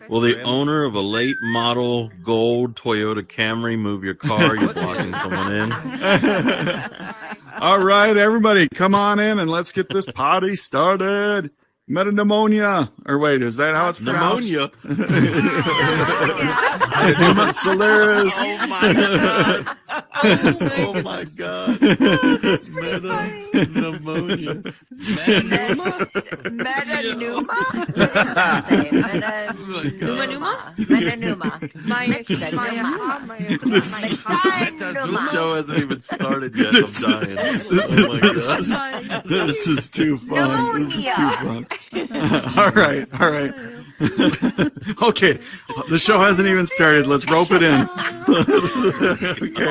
Will the owner of a late model gold Toyota Camry move your car? You're blocking someone in. All right, everybody, come on in and let's get this party started. Metapneumonia. Or wait, is that how it's pronounced? Pneumonia. Solaris. Oh my god. Oh my god. It's pneumonia. Metanuma? This show hasn't even started yet. I'm dying. Oh my god. This is too fun. This is too fun. All right. Okay, the show hasn't even started. Let's rope it in. Okay.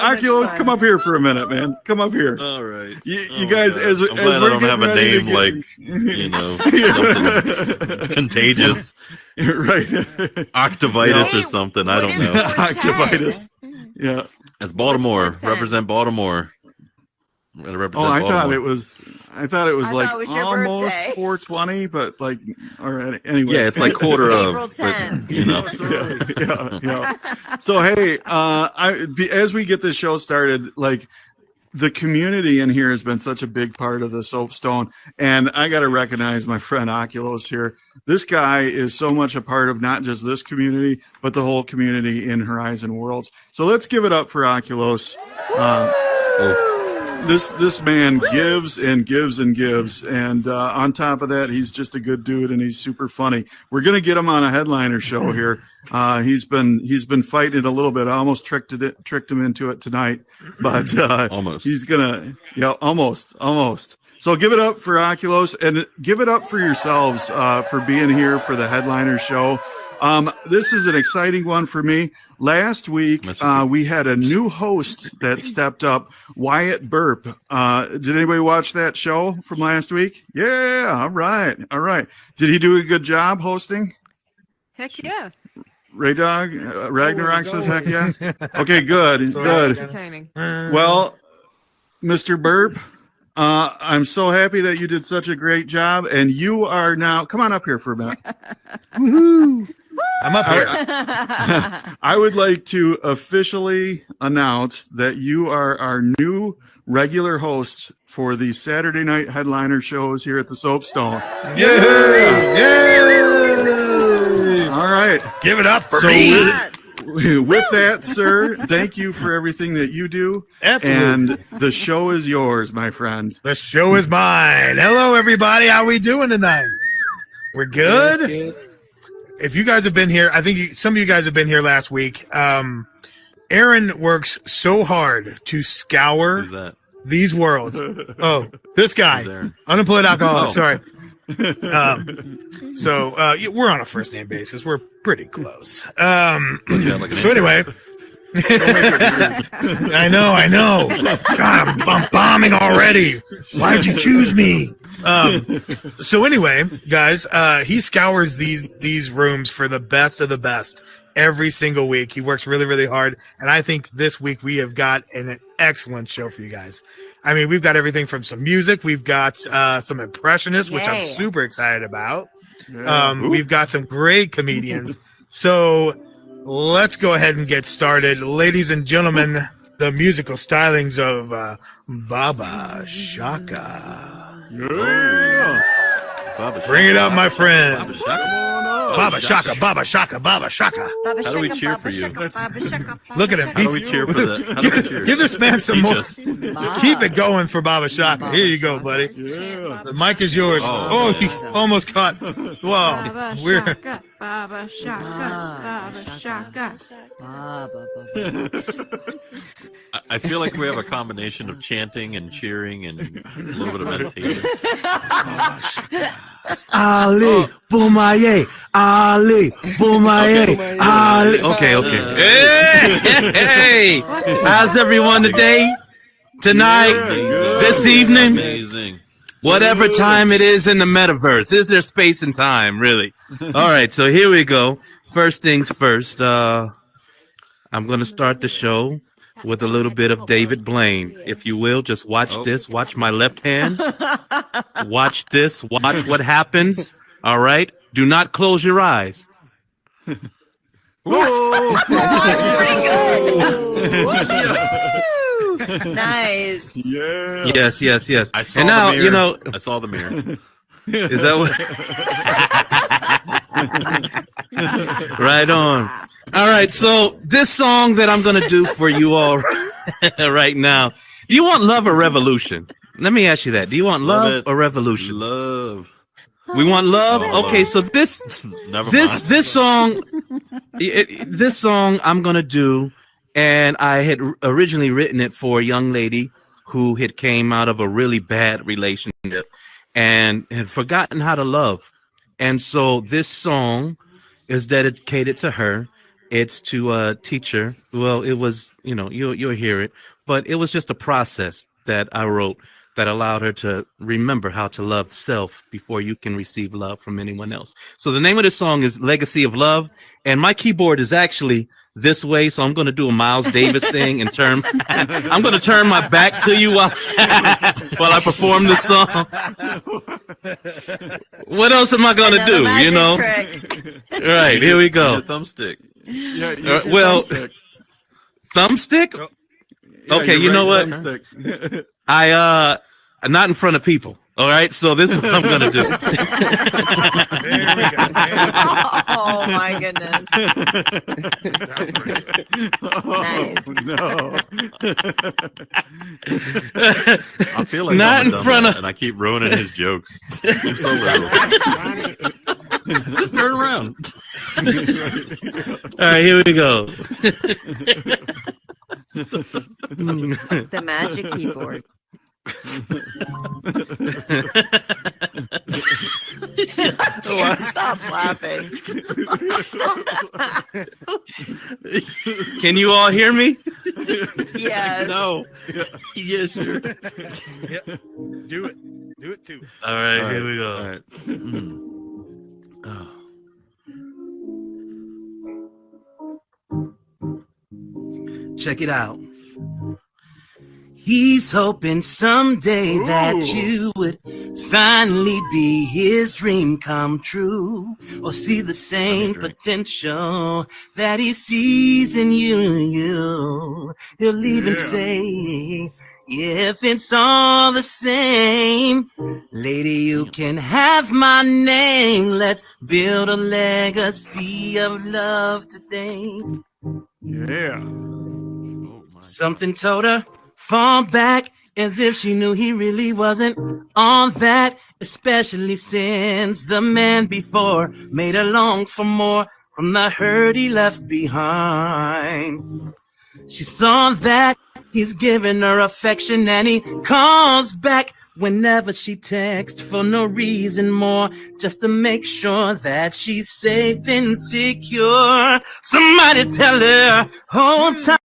Oculus, come up here for a minute, man. Come up here. All right. You guys, God. as I'm glad we're I don't getting have a ready name to get, like, something contagious. Right. Octavitis or something. I don't know. Octavitis. Yeah. That's Baltimore. Represent Baltimore. I thought it was like almost birthday. 420, but like, all right, anyway. Yeah, it's like quarter April of. 10th. You know. Yeah. So hey, as we get this show started, like the community in here has been such a big part of the Soapstone, and I got to recognize my friend Oculus here. This guy is so much a part of not just this community, but the whole community in Horizon Worlds. So let's give it up for Oculus. This man gives and gives and gives, and on top of that, he's just a good dude and he's super funny. We're gonna get him on a headliner show here. He's been fighting it a little bit. I almost tricked him into it tonight, but almost. He's gonna almost. So give it up for Oculus and give it up for yourselves for being here for the headliner show. This is an exciting one for me. Last week, we had a new host that stepped up, Wyatt Burp. Did anybody watch that show from last week? Yeah, all right. Did he do a good job hosting? Heck yeah. Ray Dog, Ragnarok says heck yeah. Okay, good. Entertaining. Well, Mr. Burp, I'm so happy that you did such a great job, and you are now. Come on up here for a minute. Woohoo! I'm up here. I would like to officially announce that you are our new regular host for the Saturday night headliner shows here at the Soapstone. Yay! All right. Give it up for me. With that, sir, thank you for everything that you do. Absolutely. And the show is yours, my friend. The show is mine. Hello, everybody. How we doing tonight? We're good? If you guys have been here, I think some of you guys have been here last week. Aaron works so hard to scour these worlds. Oh, this guy, unemployed alcoholic. Sorry. So we're on a first name basis. We're pretty close. So anyway. I know. God, I'm bombing already. Why did you choose me? So anyway, guys, he scours these rooms for the best of the best every single week. He works really, really hard, and I think this week we have got an excellent show for you guys. I mean, we've got everything from some music, we've got some impressionists, which I'm super excited about. We've got some great comedians. So let's go ahead and get started. Ladies and gentlemen, the musical stylings of Baba Shaka. Yeah. Bring it up, my friend. Baba Shaka. Baba Shaka, Baba Shaka, Baba Shaka. How do we cheer for you? Look at him. How do we cheer for that? How do we cheer? Give this man some more. Teach Keep it going for Baba Shaka. Here you go, buddy. Yeah. The mic is yours. Oh, he almost caught. Wow. We're Baba Shaka. I feel like we have a combination of chanting and cheering and a little bit of meditation. Ali, Boomaye, Ali, Boomaye, Ali. Okay. Hey, how's everyone today? Tonight, this evening, Amazing. whatever time it is in the metaverse. Is there space and time, really? All right, so here we go. First things first, I'm going to start the show with a little bit of David Blaine. If you will, just watch this. Watch my left hand. Watch this. Watch what happens. All right. Do not close your eyes. Whoa! That's pretty good. Woo! Nice. Yeah. Yes. I saw And now, the mirror. you know, I saw the mirror. is that what? Right on. All right, so this song that I'm going to do for you all right now. Do you want love or revolution? Let me ask you that. Do you want Love love it. or revolution? Love. We want love? Oh, Okay, love. so this Never mind. this song this song I'm going to do, and I had originally written it for a young lady who had came out of a really bad relationship and had forgotten how to love. And so this song is dedicated to her. It's to a teacher. Well, it was, you'll hear it, but it was just a process that I wrote that allowed her to remember how to love self before you can receive love from anyone else. So the name of this song is Legacy of Love, and my keyboard is actually this way, so I'm going to do a Miles Davis thing and I'm going to turn my back to you while I perform this song. What else am I going to do, Trick. Right, here we go. Your thumbstick. Yeah, well, thumbstick. Thumbstick? Yeah, Okay, your you know right what? thumbstick. Not in front of people. All right, so this is what I'm gonna do. There we go. Oh my goodness. Nice. No. I feel like Not I've in done front that, of- and I keep ruining his jokes. I'm so little. Just turn around. All right, here we go. The magic keyboard. Stop laughing. Can you all hear me? Yes. No. Yeah, sure. Do it. Do it too. All right, here we go. All right. Oh. Check it out. He's hoping someday that you would finally be his dream come true, or see the same potential that he sees in you. He'll even say, if it's all the same, lady, you can have my name. Let's build a legacy of love today. Yeah. Something told her, fall back, as if she knew he really wasn't all that, especially since the man before made her long for more from the hurt he left behind. She saw that he's giving her affection, and he calls back whenever she texts for no reason more, just to make sure that she's safe and secure. Somebody tell her, hold tight.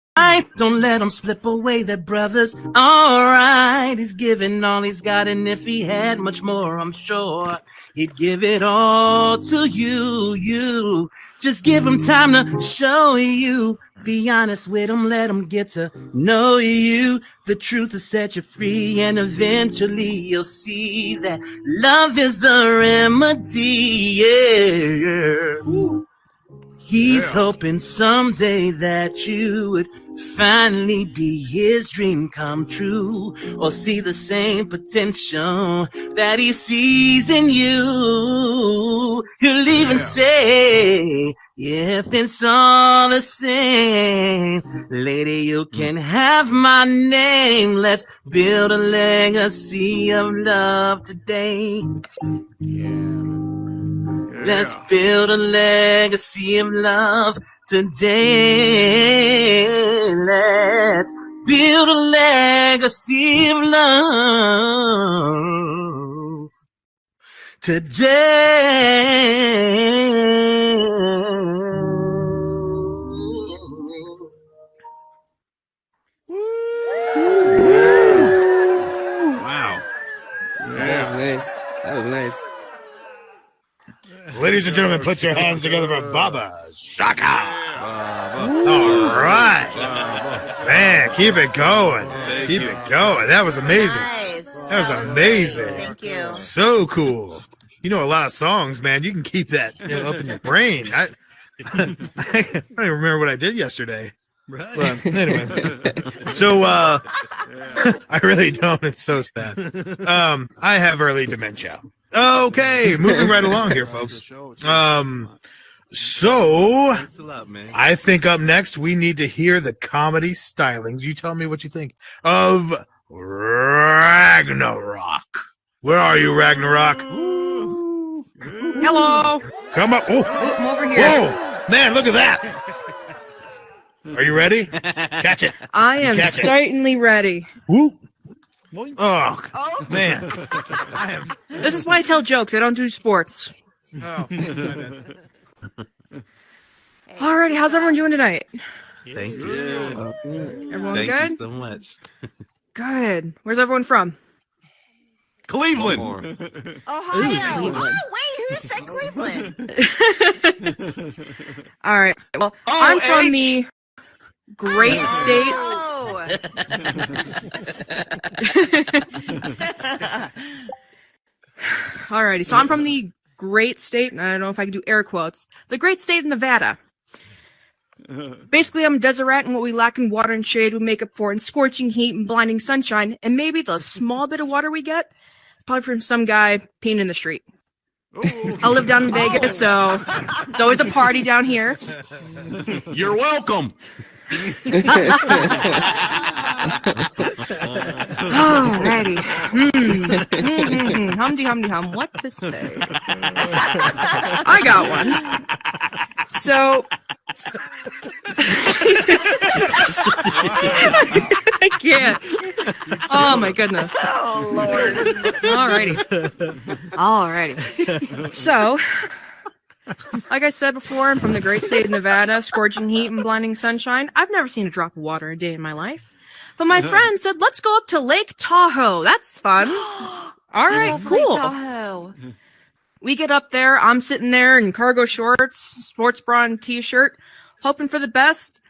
Don't let him slip away, that brother's alright. He's giving all he's got, and if he had much more, I'm sure he'd give it all to you. Just give him time to show you. Be honest with him, let him get to know you. The truth will set you free, and eventually you'll see that love is the remedy. Yeah. He's hoping someday that you would finally be his dream come true, or see the same potential that he sees in you. He'll even say, if it's all the same, lady, you can have my name. Let's build a legacy of love today. Let's build a legacy of love today. Let's build a legacy of love today. Wow. That was nice. That was nice. Ladies and gentlemen, put your hands together for Baba Shaka. All right. Man, keep it going. Keep it going. That was amazing. Nice. That was amazing. Thank you. So cool. You know a lot of songs, man. You can keep that up in your brain. I don't even remember what I did yesterday. Right. But anyway, so I really don't. It's so sad. I have early dementia. Okay, moving right along here, folks. So Thanks a lot, man. I think up next we need to hear the comedy stylings. You tell me what you think of Ragnarok. Where are you, Ragnarok? Hello. Come up. Oh, I'm over here. whoa, man, look at that. Are you ready? Catch it. I am Catch it. certainly ready. Whoop. Oh, man. I am. This is why I tell jokes. I don't do sports. Oh, Alrighty, how's everyone doing tonight? Thank you. Everyone Thank good? you so much. Good. Where's everyone from? Cleveland. Ohio. Oh, wait, who said Cleveland? All right. Well, I'm from the great state. Oh. Alrighty, so I'm from the great state, and I don't know if I can do air quotes. The great state of Nevada. Basically, I'm a desert rat, and what we lack in water and shade, we make up for in scorching heat and blinding sunshine, and maybe the small bit of water we get, probably from some guy peeing in the street. I live down in Vegas, so it's always a party down here. You're welcome. Alrighty. Humdy humdy hum. What to say? I got one. So I can't. Oh my goodness. Oh, Lord. Alrighty. So, like I said before, I'm from the great state of Nevada, scorching heat and blinding sunshine. I've never seen a drop of water a day in my life. But my friend said, let's go up to Lake Tahoe. That's fun. All right, Lake cool. Tahoe. We get up there. I'm sitting there in cargo shorts, sports bra, and t-shirt, hoping for the best.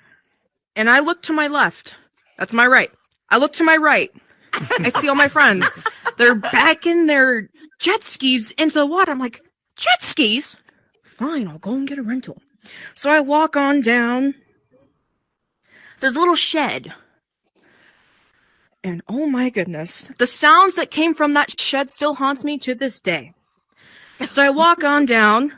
And I look to my left. That's my right. I look to my right. I see all my friends. They're backing their jet skis into the water. I'm like, jet skis? Fine, I'll go and get a rental. So I walk on down. There's a little shed. And oh my goodness, the sounds that came from that shed still haunts me to this day. So I walk on down.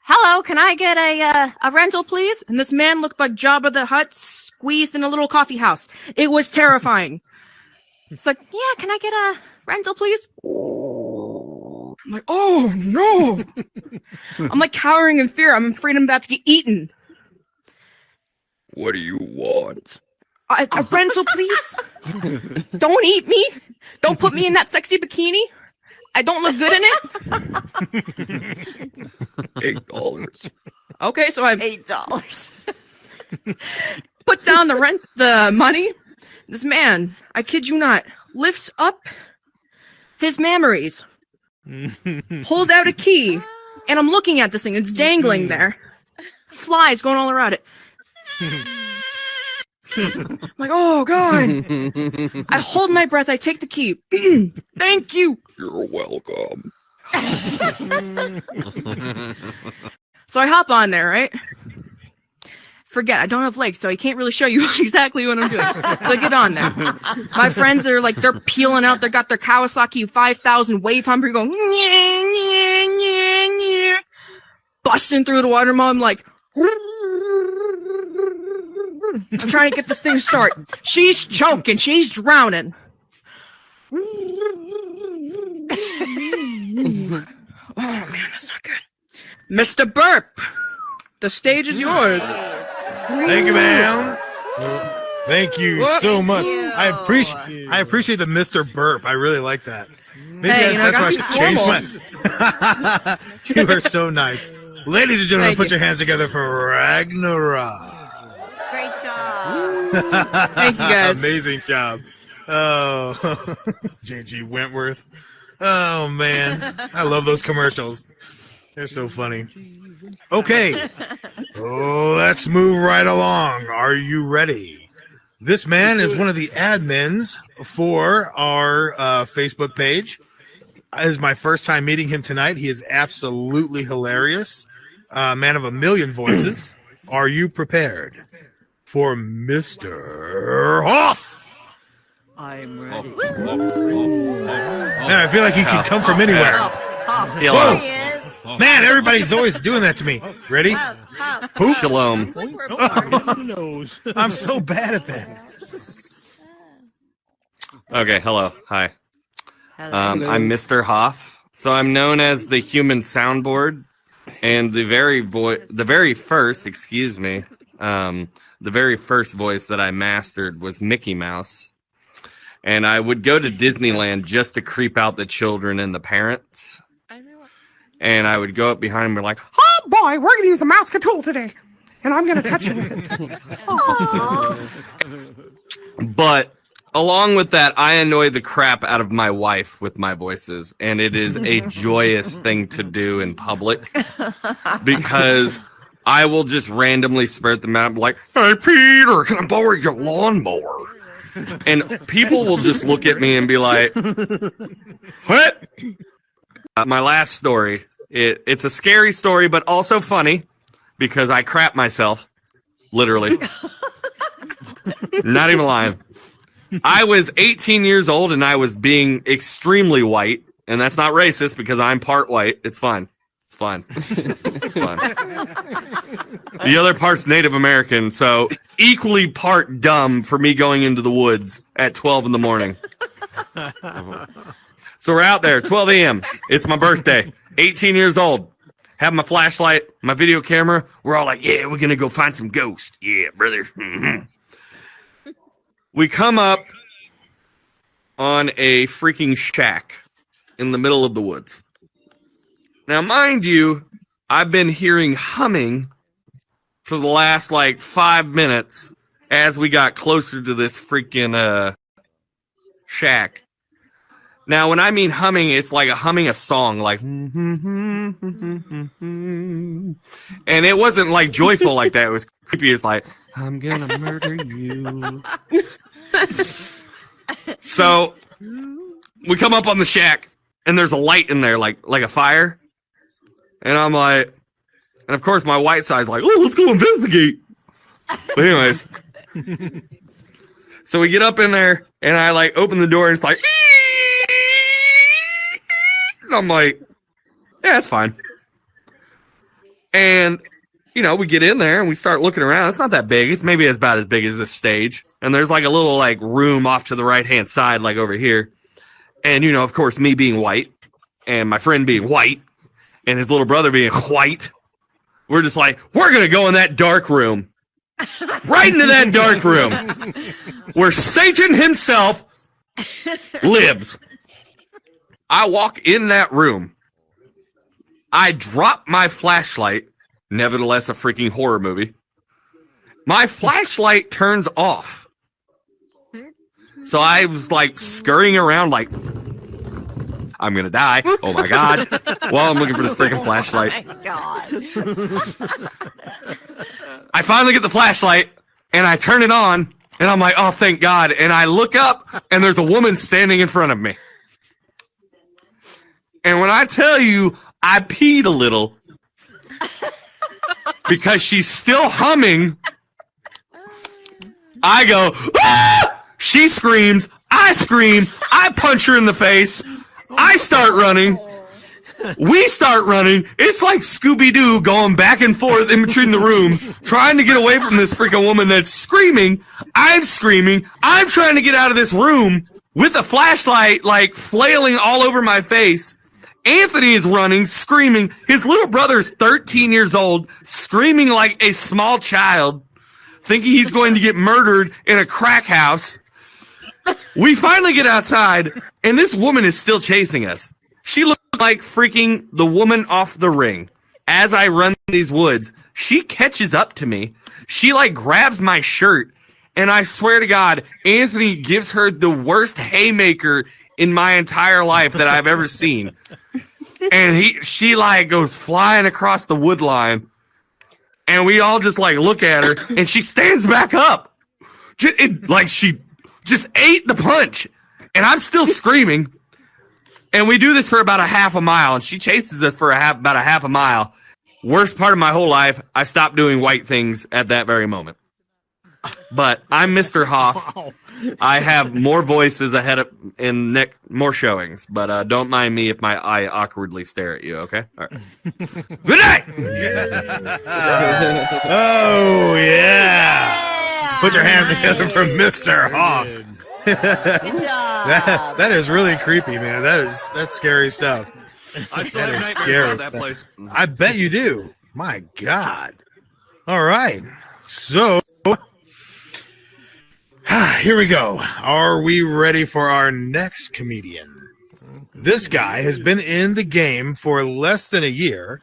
Hello, can I get a rental, please? And this man looked like Jabba the Hutt squeezed in a little coffee house. It was terrifying. It's like, yeah, can I get a rental, please? I'm like, oh no. I'm like cowering in fear. I'm afraid I'm about to get eaten. What do you want? A rental, please? Don't eat me. Don't put me in that sexy bikini. I don't look good in it. $8. Okay, so I $8. put down the money. This man, I kid you not, lifts up his mammaries, pulls out a key, and I'm looking at this thing. It's dangling there. Flies going all around it. I'm like, oh God. I hold my breath. I take the key. Thank you. You're welcome. So I hop on there, right? Forget, I don't have legs, so I can't really show you exactly what I'm doing. So I get on there. My friends are like, they're peeling out. They got their Kawasaki 5000 wave humper going, busting through the water. Mom, like, I'm trying to get this thing to start. She's choking. She's drowning. Oh, man, that's not good. Mr. Burp, the stage is yours. thank you, ma'am. Thank you so much. I appreciate the Mr. Burp. I really like that. Maybe Hey, that's why I gotta should be change my. You are so nice. Ladies and gentlemen, Thank put you. your hands together for Ragnarok. Great job. Thank you, guys. Amazing job. Oh, JG Wentworth. Oh, man. I love those commercials. They're so funny. Okay. Let's move right along. Are you ready? This man is one of the admins for our Facebook page. is my first time meeting him tonight. He is absolutely hilarious. Man of a million voices. Are you prepared for Mr. Hoff? I'm ready. Man, I feel like he can come from anywhere. There he is. Man, everybody's always doing that to me. Ready? Who? Shalom. I'm so bad at that. Okay, hello. Hi. I'm Mr. Hoff. So I'm known as the human soundboard, and the very first voice that I mastered was Mickey Mouse. And I would go to Disneyland just to creep out the children and the parents. And I would go up behind them and be like, oh boy, we're going to use a mouse tool today. And I'm going to touch you with it. But along with that, I annoy the crap out of my wife with my voices. And it is a joyous thing to do in public. Because I will just randomly spurt them out and be like, hey, Peter, can I borrow your lawnmower? And people will just look at me and be like, what? My last story, it's a scary story, but also funny because I crap myself, literally. Not even lying. I was 18 years old and I was being extremely white, and that's not racist because I'm part white. It's fine. It's fine. It's fine. The other part's Native American, so equally part dumb for me going into the woods at 12 in the morning. So we're out there, 12 a.m. It's my birthday, 18 years old. Have my flashlight, my video camera. We're all like, yeah, we're going to go find some ghosts. Yeah, brother. Mm-hmm. We come up on a freaking shack in the middle of the woods. Now, mind you, I've been hearing humming for the last, 5 minutes as we got closer to this freaking shack. Now, when I mean humming, it's like humming a song, like, and it wasn't, joyful like that. It was creepy. It's like, I'm gonna murder you. So, we come up on the shack, and there's a light in there, like a fire. And I'm like, and of course my white side's like, oh, let's go investigate. But anyways, so we get up in there and I open the door and it's like, and I'm like, yeah, that's fine. And, we get in there and we start looking around. It's not that big. It's maybe about as big as this stage. And there's a little room off to the right-hand side, over here. And, of course, me being white and my friend being white, and his little brother being white, we're just like, we're going to go in that dark room. Right into that dark room. Where Satan himself lives. I walk in that room. I drop my flashlight. Nevertheless, a freaking horror movie. My flashlight turns off. So I was scurrying around I'm going to die. Oh, my God. Well, I'm looking for this freaking flashlight. Oh, my God. I finally get the flashlight, and I turn it on, and I'm like, oh, thank God. And I look up, and there's a woman standing in front of me. And when I tell you, I peed a little because she's still humming, I go, ah! She screams. I scream. I punch her in the face. I start running. We start running. It's like Scooby-Doo going back and forth in between the room, trying to get away from this freaking woman that's screaming. I'm screaming. I'm trying to get out of this room with a flashlight, flailing all over my face. Anthony is running, screaming. His little brother's 13 years old, screaming like a small child, thinking he's going to get murdered in a crack house. We finally get outside, and this woman is still chasing us. She looks like freaking the woman off The Ring. As I run these woods, she catches up to me. She grabs my shirt, and I swear to God, Anthony gives her the worst haymaker in my entire life that I've ever seen. And she goes flying across the wood line, and we all just look at her, and she stands back up. She just ate the punch, and I'm still screaming. And we do this for about a half a mile, and she chases us for about a half a mile. Worst part of my whole life, I stopped doing white things at that very moment. But I'm Mr. Hoff. Wow. I have more voices ahead of in more showings, but don't mind me if my eye awkwardly stare at you, okay? All right. Good night! Oh, yeah. Put your hands together for Mr. Hoff. Good job. That is really creepy, man. That's scary stuff. I still That have is nightmares scary. about that place. I bet you do. My God. All right. So, here we go. Are we ready for our next comedian? This guy has been in the game for less than a year.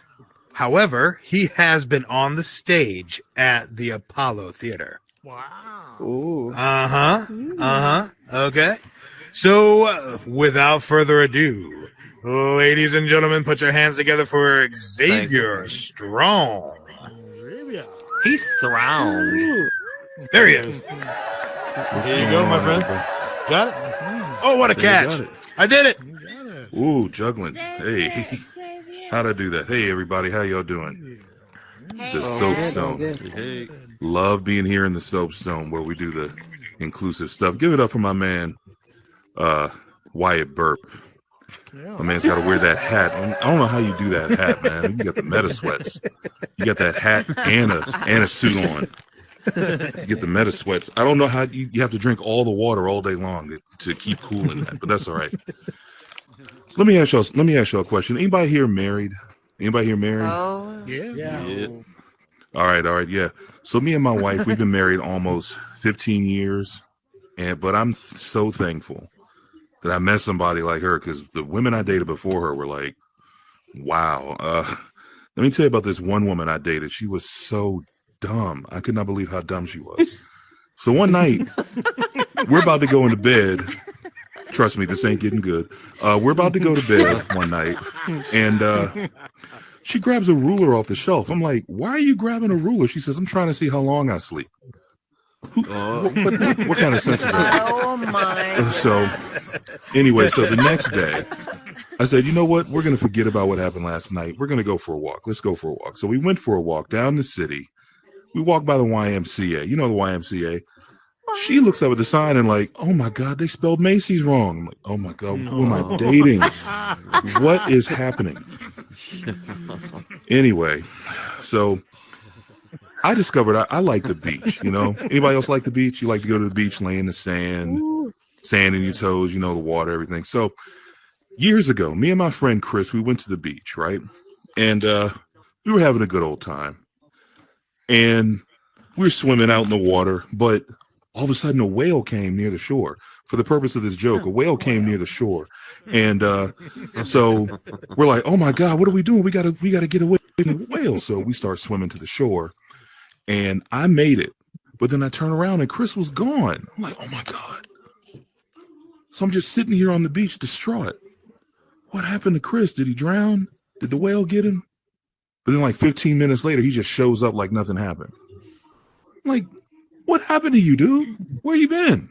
However, he has been on the stage at the Apollo Theater. Ooh. Okay. So, without further ado, ladies and gentlemen, put your hands together for Xavier Strong. He's strong. There he is. There you go, my friend. Got it? Oh, what a catch. I did it. Ooh, juggling. Hey, how'd I do that? Hey, everybody, how y'all doing? The Soapstone. Hey. Love being here in the Soapstone where we do the inclusive stuff. Give it up for my man, Wyatt Burp. My man's got to wear that hat. I don't know how you do that hat, man. You got the meta sweats. You got that hat and a suit on. You get the meta sweats. I don't know how you have to drink all the water all day long to keep cool in that, but that's all right. Let me ask y'all a question. Anybody here married? Anybody here married? Oh, Yeah. All right, yeah. So me and my wife, we've been married almost 15 years, but I'm so thankful that I met somebody like her, because the women I dated before her were like, wow. Let me tell you about this one woman I dated. She was so dumb. I could not believe how dumb she was. So one night, we're about to go into bed. Trust me, this ain't getting good. We're about to go to bed one night, and she grabs a ruler off the shelf. I'm like, why are you grabbing a ruler? She says, I'm trying to see how long I sleep. What kind of sense is that? oh my. So anyway, so the next day, I said, you know what? We're going to forget about what happened last night. We're going to go for a walk. Let's go for a walk. So we went for a walk down the city. We walked by the YMCA. You know the YMCA. She looks up at the sign and like, oh my God, they spelled Macy's wrong. I'm like, oh my God, who am I dating? What is happening? Anyway, so I discovered I like the beach. You know, anybody else like the beach? You like to go to the beach, lay in the sand, sand in your toes, you know, the water, everything. So years ago, me and my friend Chris, we went to the beach, right? And we were having a good old time. And we were swimming out in the water, but all of a sudden a whale came near the shore. For the purpose of this joke, a whale came near the shore. And so we're like, oh my God, what are we doing? We gotta get away from the whale. So we start swimming to the shore. And I made it. But then I turn around and Chris was gone. I'm like, oh my God. So I'm just sitting here on the beach distraught. What happened to Chris? Did he drown? Did the whale get him? But then like 15 minutes later, he just shows up like nothing happened. I'm like, what happened to you, dude? Where you been?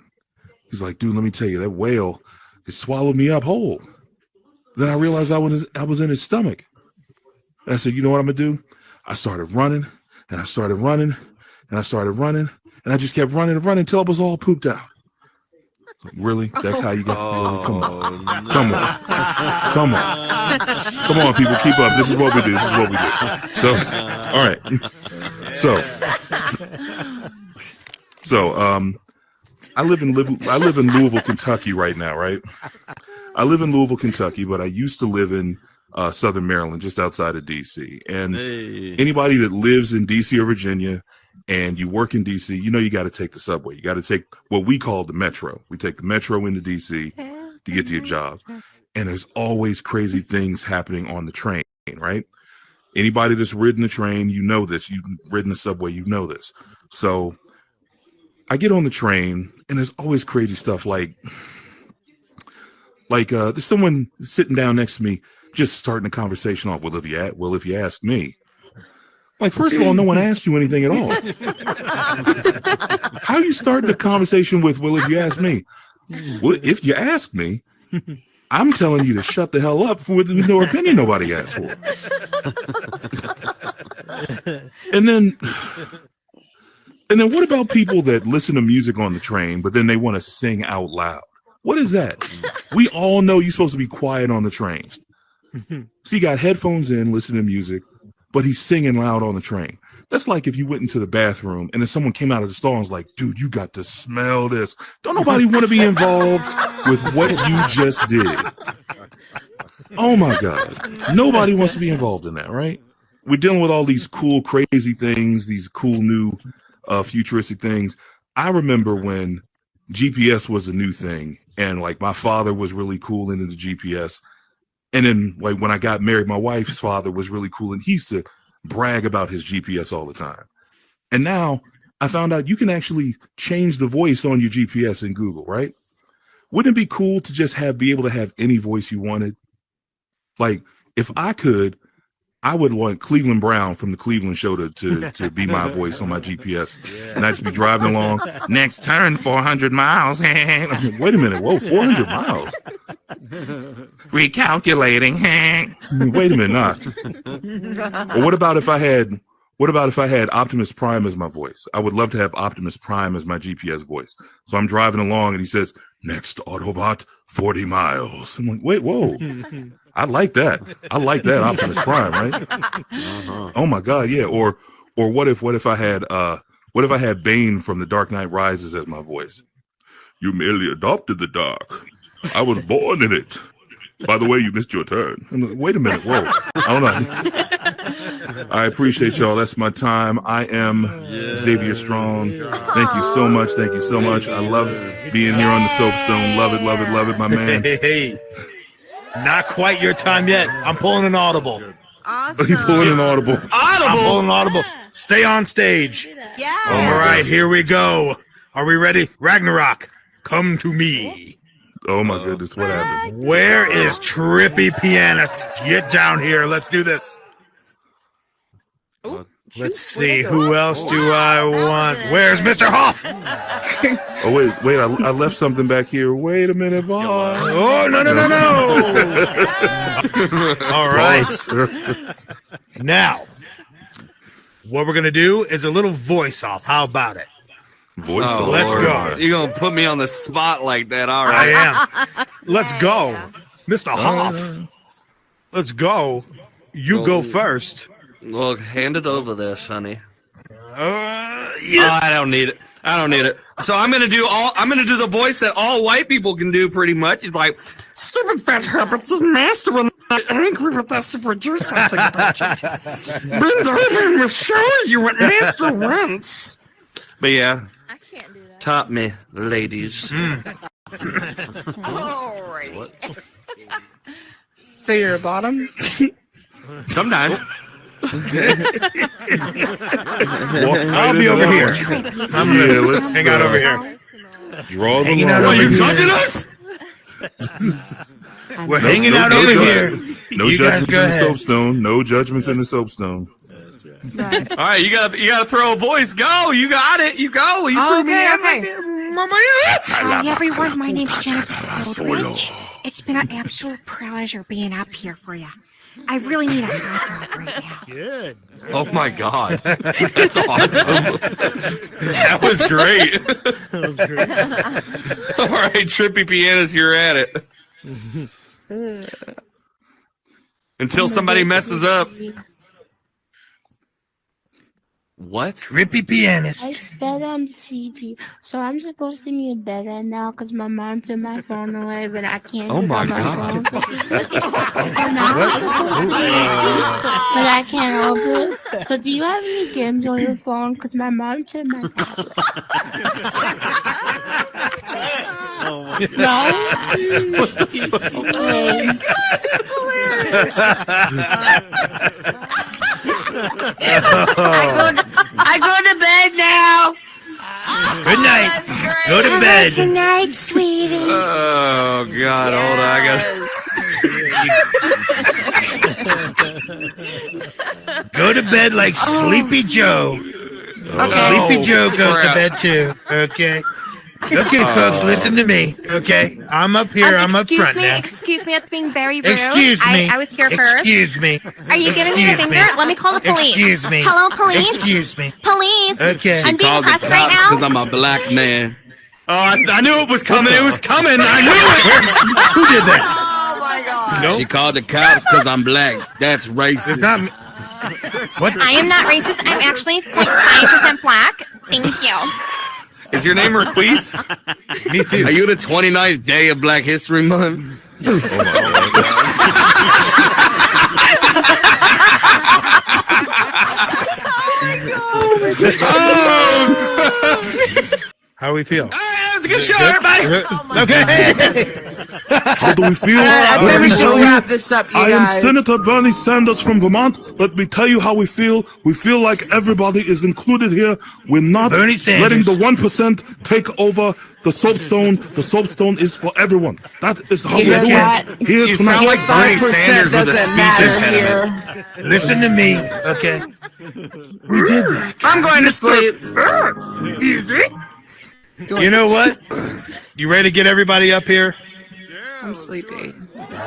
He's like, dude, let me tell you, that whale, it swallowed me up whole. Then I realized I was in his stomach. And I said, you know what I'm going to do? I started running, and I started running, and I started running, and I just kept running and running until I was all pooped out. Like, really? That's how you got? Oh, Come on. no. Come on. Come on. Come on, people. Keep up. This is what we do. This is what we do. So, all right. So, I live in Louisville, Kentucky right now, right? I live in Louisville, Kentucky, but I used to live in Southern Maryland, just outside of D.C. And anybody that lives in D.C. or Virginia and you work in D.C., you know you got to take the subway. You got to take what we call the metro. We take the metro into D.C. to get to your job. And there's always crazy things happening on the train, right? Anybody that's ridden the train, you know this. You've ridden the subway, you know this. So I get on the train, and there's always crazy stuff like there's someone sitting down next to me just starting a conversation off. Well, if you ask me. Like, first of all, no one asked you anything at all. How you starting the conversation with, well, if you ask me? Well, if you ask me, I'm telling you to shut the hell up with no opinion nobody asked for. And then what about people that listen to music on the train, but then they want to sing out loud? What is that? We all know you're supposed to be quiet on the train. So you got headphones in, listening to music, but he's singing loud on the train. That's like if you went into the bathroom and then someone came out of the stall and was like, dude, you got to smell this. Don't nobody want to be involved with what you just did. Oh my God. Nobody wants to be involved in that, right? We're dealing with all these cool, crazy things, these cool new futuristic things. I remember when GPS was a new thing and like my father was really cool into the GPS. And then like when I got married, my wife's father was really cool and he used to brag about his GPS all the time. And now I found out you can actually change the voice on your GPS in Google, right? Wouldn't it be cool to just be able to have any voice you wanted? Like if I could, I would want Cleveland Brown from the Cleveland Show to be my voice on my GPS. Yeah. And I'd just be driving along. Next turn, 400 miles. I'm like, wait a minute. Whoa, 400 miles. Recalculating. Wait a minute. Nah. Or what about if I had Optimus Prime as my voice? I would love to have Optimus Prime as my GPS voice. So I'm driving along and he says, next Autobot, 40 miles. I'm like, wait, whoa. I like that. I like that Optimus Prime, right? Uh-huh. Oh my God, yeah. Or what if I had Bane from The Dark Knight Rises as my voice? You merely adopted the dark. I was born in it. By the way, you missed your turn. I'm like, wait a minute, whoa. I don't know. I appreciate y'all. That's my time. I am Xavier Strong. Thank you so much. Thank you so much. I love being here on the Soapstone. Love it, love it, love it, my man. Hey. Not quite your time yet. I'm pulling an audible. Awesome. Are you pulling an audible? I'm pulling an audible. Stay on stage. Yeah. All right, here we go. Are we ready? Ragnarok, come to me. Oh my goodness, what happened? Where is Trippy Pianist? Get down here. Let's do this. Let's see. Who else do I want? Where's Mr. Hoff? Oh, wait. I left something back here. Wait a minute, boss. Oh, no. All right. Now, what we're going to do is a little voice off. How about it? Voice off. Let's go. You're going to put me on the spot like that. All right. I am. Let's go. Mr. Hoff. Let's go. You go first. Well, hand it over there, Sonny. Yeah. Oh, I don't need it. So I'm gonna do the voice that all white people can do pretty much. It's like, stupid fat habits is master will not angry with us if we do something about it. Bend over and we'll show you what master wants. But yeah. I can't do that. Top me, ladies. Alrighty. So you're a bottom? Sometimes. I'll be over here. I'm gonna hang out over here. Draw the Hanging line. out over You here. judging us? We're hanging out over here. No You guys judgments go in the ahead. soapstone. No judgments in the soapstone. Right. All right, you gotta throw a voice. Go, you got it. You go. You threw me in like that. Hi, everyone. My name's Jennifer Goldridge. It's been an absolute pleasure being up here for you. I really need a hot dog right now. Good. Oh my God, that's awesome. That was great. All right, Trippy Pianist, you're at it. Until somebody messes up. What? Trippy Pianist. I spelled on CP, so I'm supposed to be in bed right now because my mom took my phone away, but I can't Oh get my on my God. phone. 'Cause she's looking for it. So now I'm supposed to be asleep, but I can't open it. So do you have any games on your phone? Because my mom took my tablet. No? Okay. That's hilarious. I go to bed now. Good night. That's great. Go to bed. Good night, sweetie. Oh God, hold on, I got. Go to bed like Sleepy Joe. Okay. Sleepy Joe goes to crap. bed too. Okay. Okay, folks, listen to me. Okay, I'm up here. I'm up front now. Excuse me, it's being very rude. Excuse me. I was here first. Excuse me. Are you giving me the Excuse finger? Let me call the police. Excuse me. Hello, police? Excuse me. Police? Okay. I'm being pressed right now. Because I'm a black man. Oh, I knew it was coming. It was coming. I knew it. Who did that? Oh my god. Nope. She called the cops because I'm black. That's racist. It's not me. What? I am not racist. I'm actually 0.5% black. Thank you. Is your name Raquise? Me too. Are you the 29th day of Black History Month? Oh my How we feel? That's a good show, everybody. Okay. How do we feel? I think we should wrap this up, you I am guys. Senator Bernie Sanders from Vermont. Let me tell you how we feel. We feel like everybody is included here. We're not Bernie letting Sanders. the 1% take over the Soapstone. The Soapstone is for everyone. That is how You we hear do that? it here You tonight. sound like Bernie 5% Sanders with a doesn't speech matter impediment. here. Listen to me. Okay. We did that. I'm going to sleep. You know what? You ready to get everybody up here? I'm sleepy.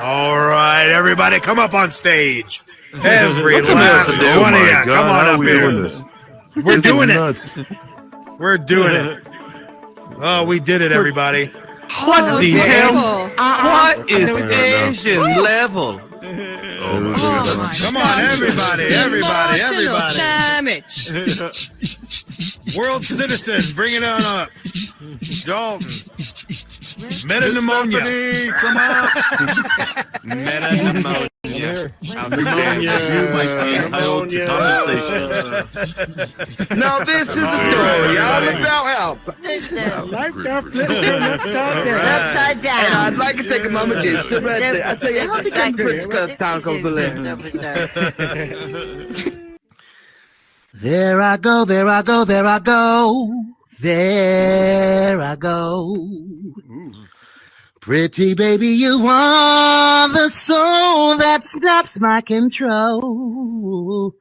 All right, everybody, come up on stage. Every What's the last matter? Oh one of my you, God, come on how up we here. doing this? We're This is doing it. nuts. We're doing it. Oh, we did it, everybody. What the hell? What is Uh-uh. Asian level? Oh my God. Come on, everybody, everybody, Marginal everybody. damage. World citizens, bring it on up. Dalton. Metapneumonia. Come on. Pneumonia. You might be entitled to compensation. Now this is a story all about help. Like that flip turned upside down. Upside And down. I'd like to take a moment just to right there. I tell you, how become Prince Taco Ballet? There I go, there I go, there I go. There I go. Pretty baby, you are the soul that snaps my control.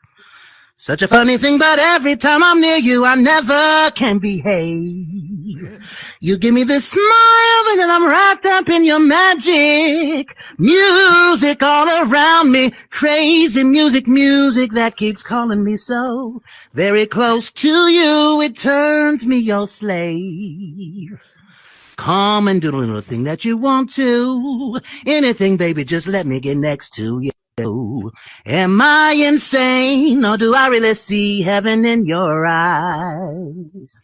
Such a funny thing, but every time I'm near you, I never can behave. You give me this smile, and then I'm wrapped up in your magic. Music all around me, crazy music, music that keeps calling me so. Very close to you, it turns me your slave. Come and do the little thing that you want to. Anything, baby, just let me get next to you. Am I insane, or do I really see heaven in your eyes?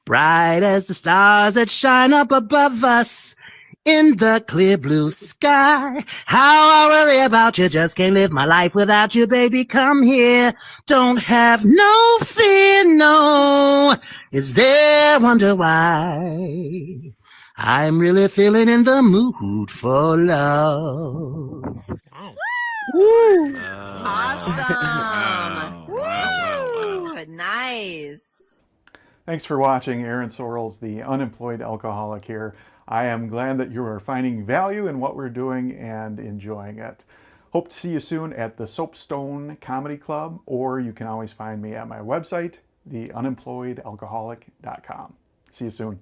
Bright as the stars that shine up above us in the clear blue sky. How I worry about you, just can't live my life without you, baby. Come here, don't have no fear, no. Is there wonder why? I'm really feeling in the mood for love. Woo! Awesome. Woo! Nice. Thanks for watching. Aaron Sorrells, the unemployed alcoholic here. I am glad that you are finding value in what we're doing and enjoying it. Hope to see you soon at the Soapstone Comedy Club, or you can always find me at my website, theunemployedalcoholic.com. See you soon.